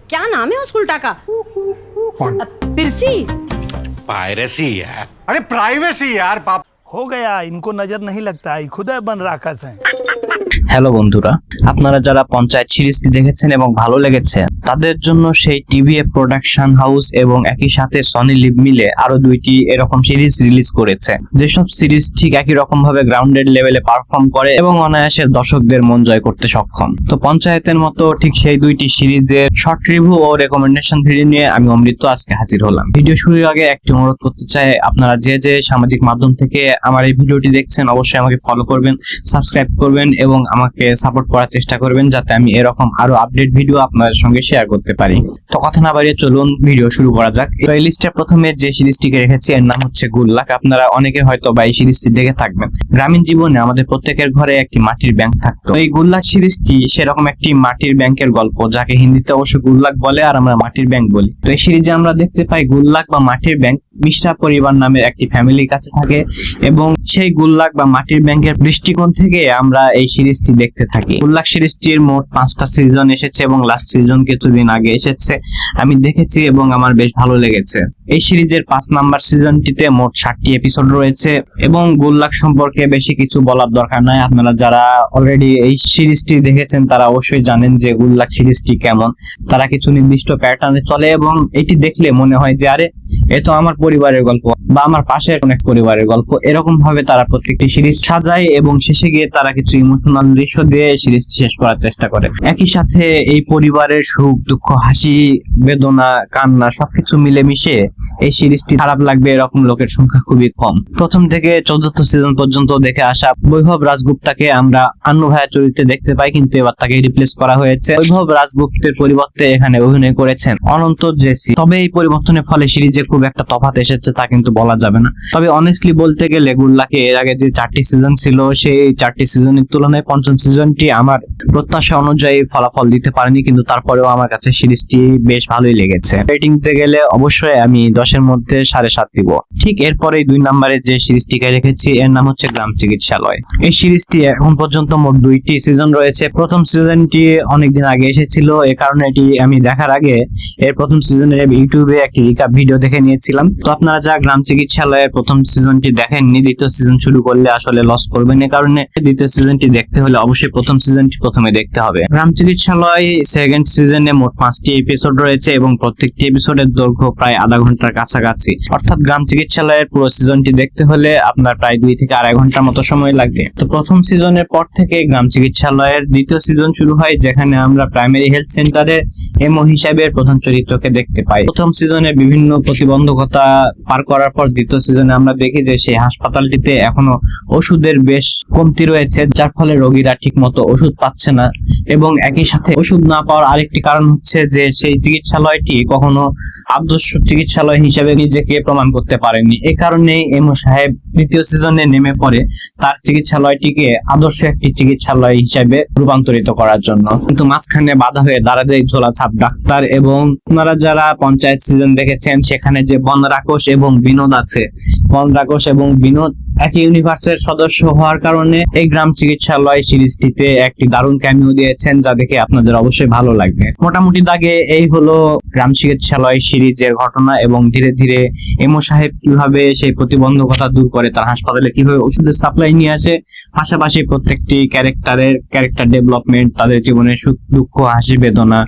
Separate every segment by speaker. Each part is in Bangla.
Speaker 1: क्या नाम है उस उल्टा का? पिरसी।
Speaker 2: पायरेसी यार।
Speaker 3: अरे प्राइवेसी यार पाप।
Speaker 4: हो गया, इनको नजर नहीं लगता है, खुद बन राक्षस हैं।
Speaker 5: হ্যালো বন্ধুরা, আপনারা যারা পঞ্চায়েত সিরিজটি দেখেছেন এবং ভালো লেগেছে তাদের জন্য সেই টিভিএ প্রোডাকশন হাউস এবং একই সাথে সনি লিভ মিলে আরো দুইটি এরকম সিরিজ রিলিজ করেছে, যেসব সিরিজ ঠিক একই রকম ভাবে গ্রাউন্ডেড লেভেলে পারফর্ম করে এবং অনায়াসে দর্শকদের মন জয় করতে সক্ষম। তো পঞ্চায়েতের মতো ঠিক সেই দুইটি সিরিজের শর্ট রিভিউ ও রেকমেন্ডেশন ভিডিও নিয়ে আমি অমৃত আজকে হাজির হলাম। ভিডিও শুরুর আগে একটি অনুরোধ করতে চাই, আপনারা যে যে সামাজিক মাধ্যম থেকে আমার এই ভিডিওটি দেখছেন অবশ্যই আমাকে ফলো করবেন, সাবস্ক্রাইব করবেন এবং আমাকে সাপোর্ট করার চেষ্টা করবেন যাতে আমি এরকম আরো আপডেট ভিডিও আপনাদের সঙ্গে শেয়ার করতে পারি। তো কথা না বাড়িয়ে চলুন ভিডিও শুরু করা যাক। এই লিস্টে প্রথমে যে সিরিজটিকে রেখেছি এর নাম হচ্ছে গুড লাক। আপনারা অনেকে হয়তো বা এই সিরিজটি দেখে থাকবেন। গ্রামীণ জীবনে আমাদের প্রত্যেকের ঘরে একটি মাটির ব্যাংক থাকতো। এই গুড লাক সিরিজটি সেরকম একটি মাটির ব্যাংকের গল্প, যাকে হিন্দিতে অবশ্য গুড লাক বলে আর আমরা মাটির ব্যাংক বলি। তো এই সিরিজে আমরা দেখতে পাই গুড লাক বা মাটির ব্যাংক মিশ্রা পরিবার নামের একটি ফ্যামিলির কাছে থাকে এবং সেই গুড লাক বা মাটির ব্যাংকের দৃষ্টিকোণ থেকে আমরা এই সিরিজটি দেখতে থাকি। গুড লাক সিরিজটির মোট 5টা সিজন এসেছে এবং লাস্ট সিজন কিছুদিন আগে এসেছে, আমি দেখেছি এবং আমার বেশ ভালো লেগেছে। এই সিরিজের 5 নাম্বার সিজনটিতে মোট 60টি এপিসোড রয়েছে এবং গুড লাক সম্পর্কে বেশি কিছু বলার দরকার নাই। আপনারা যারা অলরেডি এই সিরিজটি দেখেছেন তারা অবশ্যই জানেন যে গুড লাক সিরিজটি কেমন। তারা কিছু নির্দিষ্ট প্যাটার্নে চলে এবং এটি দেখলে মনে হয় যে আরে এ তো আমার পরিবারের গল্প বা আমার পাশের অনেক পরিবারের গল্প, এরকম ভাবে তারা প্রত্যেকটি সিরিজ সাজায় এবং শেষে গিয়ে তারা কিছু ইমোশনাল দৃশ্য দিয়ে সিরিজটি শেষ করার চেষ্টা করে। একই সাথে এই পরিবারের সুখ দুঃখ হাসি বেদনা কান্না সবকিছু মিলেমিশে এই সিরিজটি খারাপ লাগবে এরকম লোকের সংখ্যা খুবই কম। প্রথম থেকে 14th সিজন পর্যন্ত দেখে আসা বৈভব রাজগুপ্তাকে আমরা আন্নু ভাইয়া চরিত্রে দেখতে পাই, কিন্তু এবার তাকে রিপ্লেস করা হয়েছে। বৈভব রাজগুপ্তের পরিবর্তে এখানে অভিনয় করেছেন অনন্ত জেসি। তবে এই পরিবর্তনের ফলে সিরিজে খুব একটা তফাৎ এসেছে তা কিন্তু বলা যাবে না। তবে অনেস্টলি বলতে গেলে গুড লাকে এর আগে যে 4টি সিজন ছিল সেই 4টি সিজনের তুলনায় পঞ্চম সিজনটি আমার প্রত্যাশা অনুযায়ী ফলাফল দিতে পারেনি, কিন্তু তারপরেও আমার কাছে সিরিজটি বেশ ভালোই লেগেছে। রেটিং দিতে গেলে অবশ্যই আমি 10-এর মধ্যে 7.5 দিব। ঠিক এরপরে 2 নম্বরে যে সিরিজটিকে রেখেছি এর নাম হচ্ছে গ্রাম চিকিৎসালয়। এই সিরিজটি এখন পর্যন্ত মোট 2টি সিজন রয়েছে। প্রথম সিজনটি অনেকদিন আগে এসেছিল, এ কারণে এটি আমি দেখার আগে এর প্রথম সিজনের ইউটিউবে একটি রিক্যাপ ভিডিও দেখে নিয়েছিলাম। তো আপনারা যা গ্রাম চিকিৎসালয়ের প্রথম সিজনটি দেখেননি দ্বিতীয় সিজন শুরু করলে আসলে লস করবেন, এ কারণে দ্বিতীয় সিজনটি দেখতে হলে অবশ্যই প্রথম সিজনটি প্রথমে দেখতে হবে। গ্রাম চিকিৎসালয় সেকেন্ড সিজনে মোট 5টি এপিসোড রয়েছে এবং প্রত্যেকটি এপিসোডের দৈর্ঘ্য প্রায় আধা ঘন্টার কাছাকাছি। অর্থাৎ গ্রাম চিকিৎসালয়ের পুরো সিজনটি দেখতে হলে আপনার প্রায় 2 থেকে 2.5 ঘন্টার মতো সময় লাগবে। তো প্রথম সিজনের পর থেকে গ্রাম চিকিৎসালয়ের দ্বিতীয় সিজন শুরু হয়, যেখানে আমরা প্রাইমারি হেলথ সেন্টারে এমও হিসাবে প্রধান চরিত্রকে দেখতে পাই। প্রথম সিজনে বিভিন্ন প্রতিবন্ধকতা পার করার পর দ্বিতীয় সিজনে আমরা দেখি যে সেই হাসপাতালটিতে এখনো ওষুধের বেশ কমতি রয়েছে, যার ফলে রোগীরা ঠিক মতো ওষুধ পাচ্ছে না এবং একই সাথে ওষুধ না পাওয়ার আরেকটি কারণ হচ্ছে যে সেই চিকিৎসালয়টি কখনো আদর্শ চিকিৎসালয় হিসেবে নিজেকে প্রমাণ করতে পারেনি। এই কারণে এমও সাহেব দ্বিতীয় সিজনে নেমে পড়ে তার চিকিৎসালয়টিকে আদর্শ একটি চিকিৎসালয় হিসেবে রূপান্তরিত করার জন্য, কিন্তু মাঝখানে বাধা হয়ে দাঁড়ায় ঝোলা ছাপ ডাক্তার। এবং আপনারা যারা পঞ্চায়েত সিজন দেখেছেন সেখানে যে বন রাক্ষস এবং বিনোদ আছে, বন রাক্ষস এবং বিনোদ একই ইউনিভার্সের সদস্য হওয়ার কারণে এই গ্রাম চিকিৎসালয় সিরিজটিতে একটি দারুণ ক্যামিও দিয়েছেন, যা দেখে আপনাদের অবশ্যই ভালো লাগবে। মোটামুটি দাগে এই হলো গ্রাম চিকিৎসালয় সিরিজের ঘটনা এবং ধীরে ধীরে এমও সাহেব কিভাবে সেই প্রতিবন্ধকতা দূর করে তার হাসপাতালে কিভাবে ওষুধের সাপ্লাই নিয়ে আসে, পাশাপাশি প্রত্যেকটি ক্যারেক্টার ডেভেলপমেন্ট, তাদের জীবনের সুখ দুঃখ হাসি বেদনা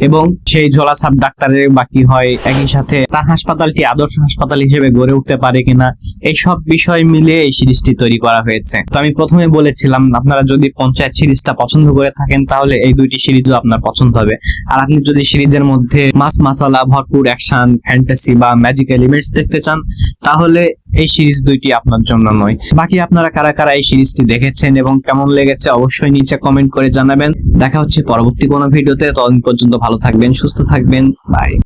Speaker 5: এবং সেই ঝোলা ছাপ ডাক্তারের বাকি হয়, একই সাথে তার হাসপাতালটি আদর্শ হাসপাতাল হিসেবে গড়ে উঠতে পারে কিনা, এই সব বিষয় মিলে এই সিরিজটি তৈরি করা হয়েছে। তো আমি প্রথমে বলেছিলাম আপনারা যদি পঞ্চায়েত সিরিজটা পছন্দ করে থাকেন তাহলে এই 2টি সিরিজও আপনার পছন্দ হবে। আর আপনি যদি সিরিজের মধ্যে মাস মাসালা ভরপুর অ্যাকশন ফ্যান্টাসি বা ম্যাজিক এলিমেন্টস দেখতে চান তাহলে এই সিরিজ 2টি আপনার জন্য নয়। বাকি আপনারা কারা কারা এই সিরিজটি দেখেছেন এবং কেমন লেগেছে অবশ্যই নিচে কমেন্ট করে জানাবেন। দেখা হচ্ছে পরবর্তী কোনো ভিডিওতে, ততদিন পর্যন্ত ভালো থাকবেন, সুস্থ থাকবেন, বাই।